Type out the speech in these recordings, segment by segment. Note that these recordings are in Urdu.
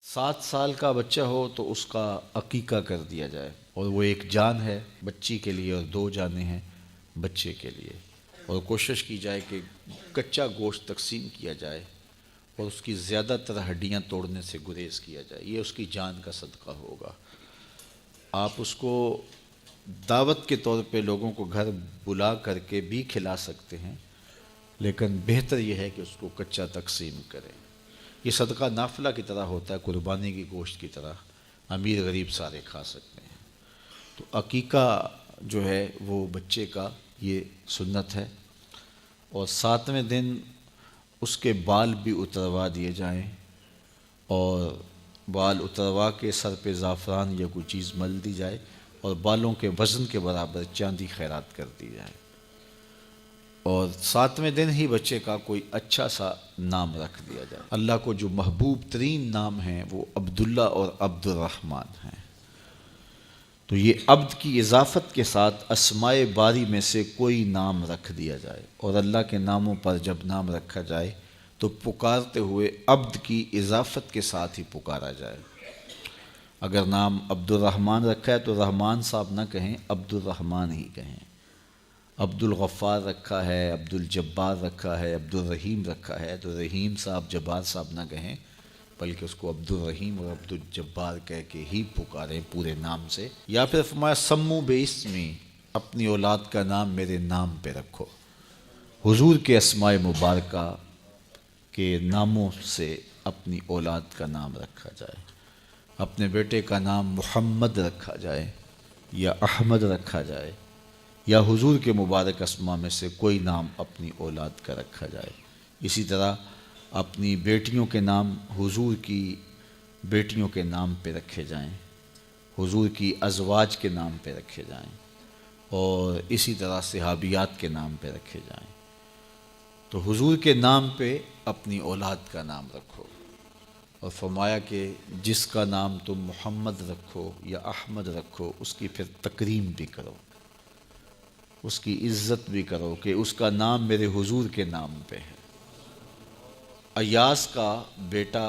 7 سال کا بچہ ہو تو اس کا عقیقہ کر دیا جائے، اور وہ ایک جان ہے بچی کے لیے اور 2 جانیں ہیں بچے کے لیے، اور کوشش کی جائے کہ کچا گوشت تقسیم کیا جائے اور اس کی زیادہ تر ہڈیاں توڑنے سے گریز کیا جائے، یہ اس کی جان کا صدقہ ہوگا۔ آپ اس کو دعوت کے طور پہ لوگوں کو گھر بلا کر کے بھی کھلا سکتے ہیں، لیکن بہتر یہ ہے کہ اس کو کچا تقسیم کریں۔ یہ صدقہ نافلہ کی طرح ہوتا ہے، قربانی کی گوشت کی طرح، امیر غریب سارے کھا سکتے ہیں۔ تو عقیقہ جو ہے وہ بچے کا یہ سنت ہے، اور 7ویں دن اس کے بال بھی اتروا دیے جائیں، اور بال اتروا کے سر پہ زعفران یا کوئی چیز مل دی جائے، اور بالوں کے وزن کے برابر چاندی خیرات کر دی جائے، اور 7ویں دن ہی بچے کا کوئی اچھا سا نام رکھ دیا جائے۔ اللہ کو جو محبوب ترین نام ہیں وہ عبداللہ اور عبد الرحمن ہیں، تو یہ عبد کی اضافت کے ساتھ اسماء باری میں سے کوئی نام رکھ دیا جائے، اور اللہ کے ناموں پر جب نام رکھا جائے تو پکارتے ہوئے عبد کی اضافت کے ساتھ ہی پکارا جائے۔ اگر نام عبد الرحمن رکھا ہے تو رحمان صاحب نہ کہیں، عبد الرحمن ہی کہیں۔ عبد الغفار رکھا ہے، عبد الجبار رکھا ہے، عبد الرحیم رکھا ہے تو رحیم صاحب جبار صاحب نہ کہیں، بلکہ اس کو عبد الرحیم اور عبد الجبار کہہ کے ہی پکاریں پورے نام سے۔ یا پھر فرمایا سمو بے اسمی، اپنی اولاد کا نام میرے نام پہ رکھو۔ حضور کے اسماء مبارکہ کے ناموں سے اپنی اولاد کا نام رکھا جائے۔ اپنے بیٹے کا نام محمد رکھا جائے یا احمد رکھا جائے، یا حضور کے مبارک اسماء میں سے کوئی نام اپنی اولاد کا رکھا جائے۔ اسی طرح اپنی بیٹیوں کے نام حضور کی بیٹیوں کے نام پہ رکھے جائیں، حضور کی ازواج کے نام پہ رکھے جائیں، اور اسی طرح صحابیات کے نام پہ رکھے جائیں۔ تو حضور کے نام پہ اپنی اولاد کا نام رکھو، اور فرمایا کہ جس کا نام تم محمد رکھو یا احمد رکھو اس کی پھر تکریم بھی کرو، اس کی عزت بھی کرو کہ اس کا نام میرے حضور کے نام پہ ہے۔ ایاس کا بیٹا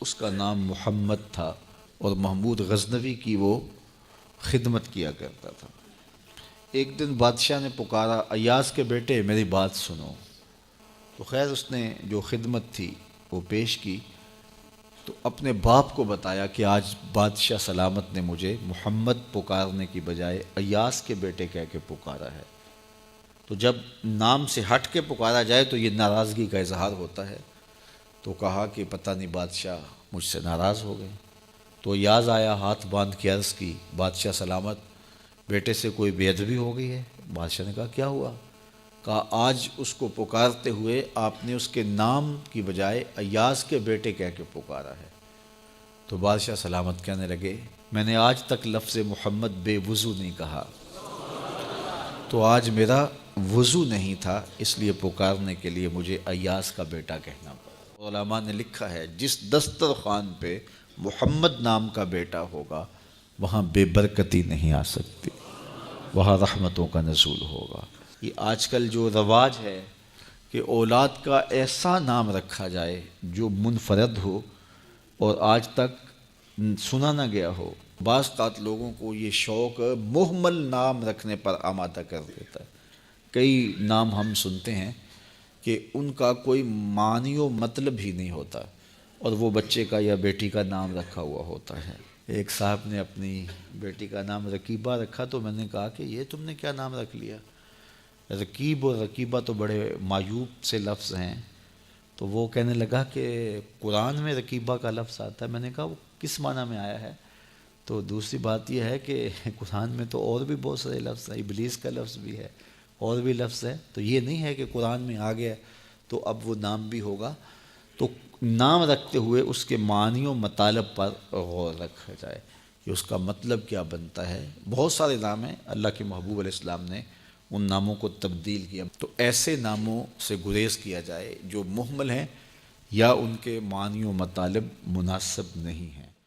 اس کا نام محمد تھا، اور محمود غزنوی کی وہ خدمت کیا کرتا تھا۔ ایک دن بادشاہ نے پکارا، ایاس کے بیٹے میری بات سنو۔ تو خیر اس نے جو خدمت تھی وہ پیش کی، تو اپنے باپ کو بتایا کہ آج بادشاہ سلامت نے مجھے محمد پکارنے کی بجائے ایاس کے بیٹے کہہ کے پکارا ہے۔ تو جب نام سے ہٹ کے پکارا جائے تو یہ ناراضگی کا اظہار ہوتا ہے۔ تو کہا کہ پتہ نہیں بادشاہ مجھ سے ناراض ہو گئے۔ تو ایاز آیا، ہاتھ باندھ کے عرض کی، بادشاہ سلامت، بیٹے سے کوئی بے ادبی ہو گئی ہے؟ بادشاہ نے کہا کیا ہوا؟ کہا آج اس کو پکارتے ہوئے آپ نے اس کے نام کی بجائے ایاز کے بیٹے کہہ کے پکارا ہے۔ تو بادشاہ سلامت کہنے لگے میں نے آج تک لفظ محمد بے وضو نہیں کہا، تو آج میرا وضو نہیں تھا، اس لیے پکارنے کے لیے مجھے ایاز کا بیٹا کہنا پڑا۔ علماء نے لکھا ہے جس دسترخوان پہ محمد نام کا بیٹا ہوگا وہاں بے برکتی نہیں آ سکتی، وہاں رحمتوں کا نزول ہوگا۔ یہ آج کل جو رواج ہے کہ اولاد کا ایسا نام رکھا جائے جو منفرد ہو اور آج تک سنا نہ گیا ہو، بعض اوقات لوگوں کو یہ شوق مہمل نام رکھنے پر آمادہ کر دیتا ہے۔ کئی نام ہم سنتے ہیں کہ ان کا کوئی معنی و مطلب ہی نہیں ہوتا، اور وہ بچے کا یا بیٹی کا نام رکھا ہوا ہوتا ہے۔ ایک صاحب نے اپنی بیٹی کا نام رکیبہ رکھا، تو میں نے کہا کہ یہ تم نے کیا نام رکھ لیا؟ رکیب اور رکیبہ تو بڑے معیوب سے لفظ ہیں۔ تو وہ کہنے لگا کہ قرآن میں رکیبہ کا لفظ آتا ہے۔ میں نے کہا وہ کس معنی میں آیا ہے؟ تو دوسری بات یہ ہے کہ قرآن میں تو اور بھی بہت سارے لفظ ہیں، ابلیس کا لفظ بھی ہے، اور بھی لفظ ہے، تو یہ نہیں ہے کہ قرآن میں آ گیا تو اب وہ نام بھی ہوگا۔ تو نام رکھتے ہوئے اس کے معنی و مطالب پر غور رکھا جائے کہ اس کا مطلب کیا بنتا ہے۔ بہت سارے نام ہیں، اللہ کے محبوب علیہ السلام نے ان ناموں کو تبدیل کیا، تو ایسے ناموں سے گریز کیا جائے جو مہمل ہیں یا ان کے معنی و مطالب مناسب نہیں ہیں۔